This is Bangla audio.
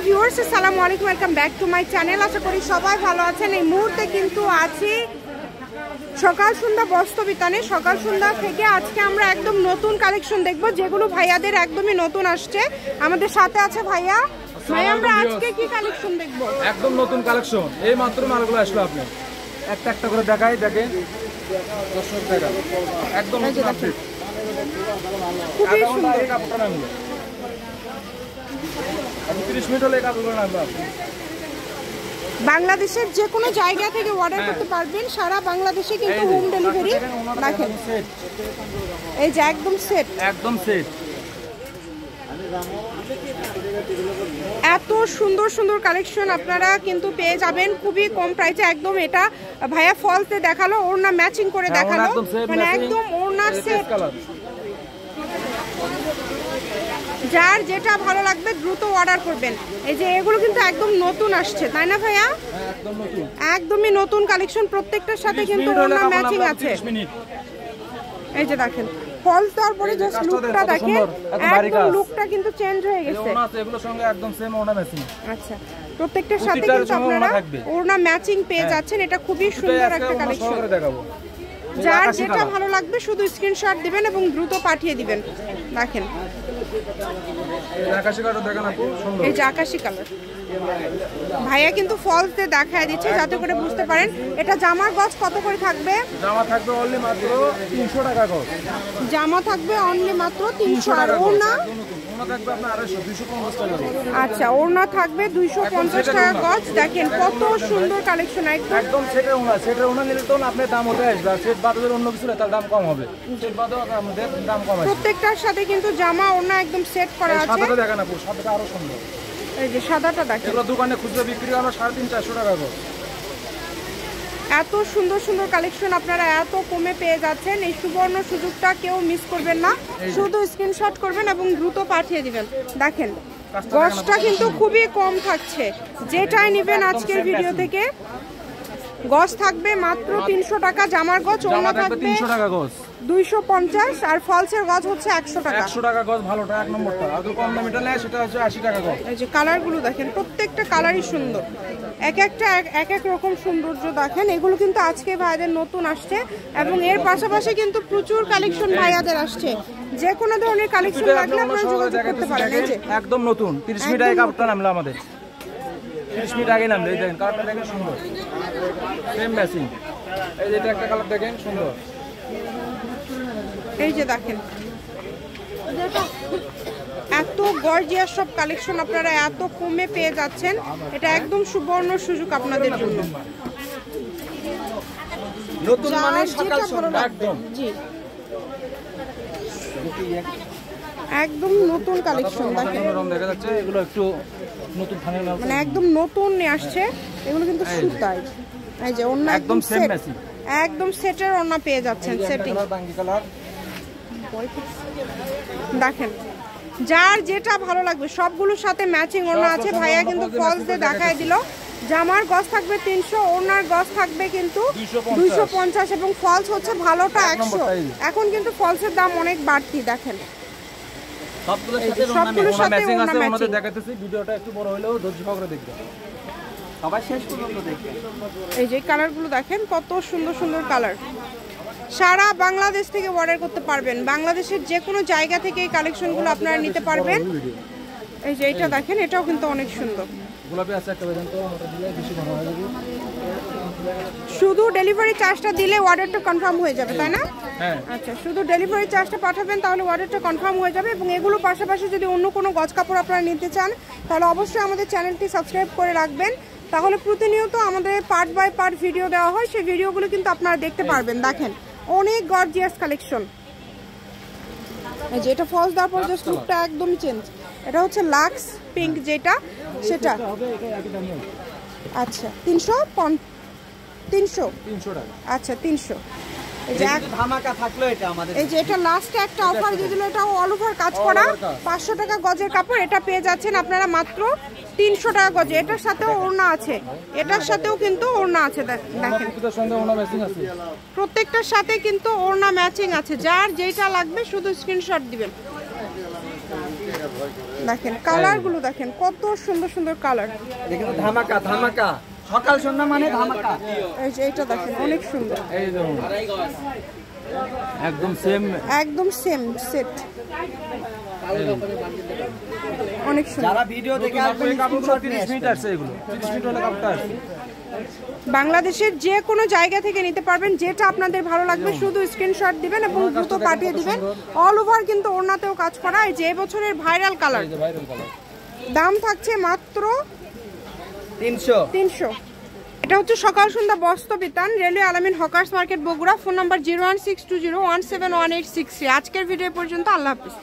হ্যালো ভিউয়ার্স, আসসালামু আলাইকুম, welcome back to my channel. আশা করি সবাই ভালো আছেন। এই মুহূর্তে কিন্তু আছি সকাল সন্ধ্যা বস্ত্র বিতানে। সকাল সন্ধ্যা থেকে আজকে আমরা একদম নতুন কালেকশন দেখব, যেগুলো ভাইয়াদের একদমই নতুন আসছে। আমাদের সাথে আছে ভাইয়া। ভাইয়া, আমরা আজকে কি কালেকশন দেখব? একদম নতুন কালেকশন, এই মাত্র মালগুলো আসলো। আপনি একটা একটা করে দেখাই, দেখেন 10 টাকা একদম নতুন আপডেট। খুবই সুন্দর। এই কাপড়টা নামলো 30 মিনিট হলে এই কাপড়গুলো নামলো। বাংলাদেশের যে কোনো জায়গা থেকে অর্ডার করতে পারবেন, সারা বাংলাদেশে কিন্তু হোম ডেলিভারি। দেখেন এই যে একদম সেট, একদম সেট। এত সুন্দর সুন্দর কালেকশন আপনারা কিন্তু পেয়ে যাবেন খুবই কম প্রাইসে। একদম এটা ভাইয়া ফলসে দেখালো, ওড়না ম্যাচিং করে দেখালো, মানে একদম ওড়না সেট। যার যেটা ভালো লাগবে দ্রুত অর্ডার করবেন। এই যে এগুলো কিন্তু একদম নতুন আসছে, তাই না ভাইয়া? একদমই নতুন কালেকশন, প্রত্যেকটার সাথে কিন্তু ওড়না ম্যাচিং আছে। এই যে দেখেন ফলস দেওয়ার পরে জাস্ট লুকটা দেখেন, একদম লুকটা কিন্তু চেঞ্জ হয়ে গেছে। এগুলোর সঙ্গে একদম সেম ওড়না ম্যাচিং। আচ্ছা, প্রত্যেকটার সাথে কিন্তু আপনারা ওড়না ম্যাচিং পেয়ে যাচ্ছেন। এটা খুবই সুন্দর একটা কালেকশন। যার যেটা ভালো লাগবে শুধু স্ক্রিনশট দিবেন এবং দ্রুত পাঠিয়ে দিবেন। দেখেন আকাশী কালার, দেখেন আপু সুন্দর। এই যে আকাশী কালার ভাইয়া কিন্তু ফলস দিয়ে দেখায় দিচ্ছে যাতে করে বুঝতে পারেন। এটা জামার গজ কত করে থাকবে? জামা থাকবে অনলি মাত্র 300 টাকা গজ। জামা থাকবে অনলি মাত্র 300 আর ওড়না থাকবে আপনার 250 টাকা। আচ্ছা, ওড়না থাকবে 250 টাকা গজ। দেখেন কত সুন্দর কালেকশন। একদম সেটের ওড়না, সেটের ওড়না নিলে তো আপনার দাম হতে আসবে। আর সেট বাদে অন্য কিছু তার দাম কম হবে। সেট বাদেও আমাদের দাম কম আছে। প্রত্যেকটার সাথে কিন্তু জামা ওড়না একদম সেট করা আছে। সাদাটা দেখেন আপু, সাদাটা আরো সুন্দর। এই যে সাদাটা দেখেন, এগুলো দোকানে খুচরা বিক্রি আমরা 350-400 টাকা গজ। এত সুন্দর সুন্দর কালেকশন আপনারা এত কমে পেয়ে যাচ্ছেন। এই সুবর্ণ সুযোগটা কেউ মিস করবেন না, শুধু স্ক্রিনশট করবেন এবং দ্রুত পাঠিয়ে দিবেন। দেখেন গজটা কিন্তু খুবই কম থাকছে। যেটাই নেবেন আজকের ভিডিও থেকে গজ থাকবে মাত্র 300 টাকা। জামার গজ ওড়না থাকবে 300 টাকা গজ, 250 আর ফলসের গজ হচ্ছে 100 টাকা। 100 টাকা গজ ভালোটা এক নম্বরটা। আর তো কম দামিটা নেয় সেটা হচ্ছে 80 টাকা গজ। এই যে কালারগুলো দেখেন, প্রত্যেকটা কালারই সুন্দর, এক একটা এক এক রকম সৌন্দর্য দেখেন। এগুলো কিন্তু আজকে ভাইয়াদের নতুন আসছে এবং এর পাশাপাশি কিন্তু প্রচুর কালেকশন ভাইয়াদের আসছে। যে কোনো ধরনের কালেকশন লাগলে আপনারা যোগাযোগ করতে পারেন। এই যে একদম নতুন 30 মিনিট আগে কাপড়টা নামলো আমাদের, 30 মিনিট আগে নামলো। এই দেখেন কালারটা দেখেন সুন্দর, সেম ম্যাচিং। এই যে এটা একটা কালার দেখেন সুন্দর। এই যে দেখেন এত গর্জিয়াস সব কালেকশন আপনারা এত কমে পেয়ে যাচ্ছেন। এটা একদম সুবর্ণ সুযোগ আপনাদের জন্য। নতুন মানে সকাল সন্ধ্যা একদম। জি, একদম নতুন কালেকশন দেখেন। দেখা যাচ্ছে এগুলো একটু নতুন ফানের মানে একদম নতুন নিয়ে আসছে। এগুলো কিন্তু সুতাই। এই যে ওড়না একদম সেম ম্যাচিং, একদম সেটের ওড়না পেয়ে যাচ্ছেন। সেটিং দেখেন, যার যেটা ভালো লাগবে সবগুলোর সাথে ম্যাচিং ওড়না আছে। ভাইয়া কিন্তু ফলস দিয়ে দেখায় দিল। জামার গজ থাকবে 300, ওড়নার গজ থাকবে কিন্তু 250 এবং ফলস হচ্ছে ভালোটা 100। এখন কিন্তু ফলসের দাম অনেক বাড়তি। দেখেন সবগুলোর সাথে ম্যাচিং আছে। আমাদের দেখাতেছি, ভিডিওটা একটু বড় হলেও ধৈর্য সহকারে দেখবেন, সবাই শেষ পর্যন্ত দেখবেন। এই যে কালারগুলো দেখেন কত সুন্দর সুন্দর কালার। সারা বাংলাদেশ থেকে অর্ডার করতে পারবেন। বাংলাদেশের যে কোনো জায়গা থেকে এই কালেকশনগুলো আপনারা নিতে পারবেন। এই যে এটা দেখেন, এটাও কিন্তু অনেক সুন্দর। গোলাপি আছে একটা, বেদেন তো ওটা দিলে বেশি ভালো হবে। শুধু ডেলিভারি চার্জটা দিলে অর্ডারটা কনফার্ম হয়ে যাবে, তাই না? হ্যাঁ। আচ্ছা, শুধু ডেলিভারি চার্জটা পাঠাবেন তাহলে অর্ডারটা কনফার্ম হয়ে যাবে। এবং এগুলোর পাশাপাশি যদি অন্য কোনো গজ কাপড় আপনারা নিতে চান তাহলে অবশ্যই আমাদের চ্যানেলটি সাবস্ক্রাইব করে রাখবেন। তাহলে প্রতিনিয়ত আমাদের পার্ট বাই পার্ট ভিডিও দেওয়া হয়, সেই ভিডিওগুলো কিন্তু আপনারা দেখতে পারবেন। দেখেন অনেক গর্জিয়াস কালেকশন। যেটা ফলস দেওয়ার পর জাস্ট লুকটা একদম চেঞ্জ। এটা হচ্ছে লাক্স পিঙ্ক যেটা, সেটা আচ্ছা 300 টাকা। আচ্ছা 300। এই যে ধামাকা থাকলো এটা আমাদের। এই যে এটা লাস্টে একটা অফার দিয়ে দিল, এটা অল ওভার কাজ করা 500 টাকা গজের কাপড়। এটা পেয়ে যাচ্ছেন আপনারা মাত্র 300 টাকা গজে। এটার সাথেও ওড়না আছে, এটার সাথেও কিন্তু ওড়না আছে। দেখেন প্রত্যেকটার সাথে কিন্তু ওড়না ম্যাচিং আছে। যার যেটা লাগবে শুধু স্ক্রিনশট দিবেন। দেখেন কালারগুলো দেখেন কত সুন্দর সুন্দর কালার। দেখেন ধামাকা ধামাকা, সকাল সন্ধ্যা মানে ধামাকা। এই যে এটা দেখেন অনেক সুন্দর, এই দেখুন একদম সেম সেট, অনেক সুন্দর। যারা ভিডিও দেখে আসবেন কাপড়গুলো 30 মিনিট আসছে, এগুলো 30 মিনিট হলে কাপড়টা আসছে। বাংলাদেশের যে কোনো জায়গা থেকে নিতে পারবেন, যেটা আপনাদের ভালো লাগবে শুধু স্ক্রিনশট দিবেন এবং দ্রুত পাঠিয়ে দিবেন। অল ওভার কিন্তু ওড়নাতেও কাজ করা, এই যে বছরের ভাইরাল কালার। দাম থাকছে মাত্র 300। এটা হচ্ছে সকাল সন্ধ্যা বস্ত্র বিতান, রেলওয়ে আলামিন hawkers market Bogura. Phone number 01620171863। আজকের ভিডিও পর্যন্ত, আল্লাহ হাফেজ।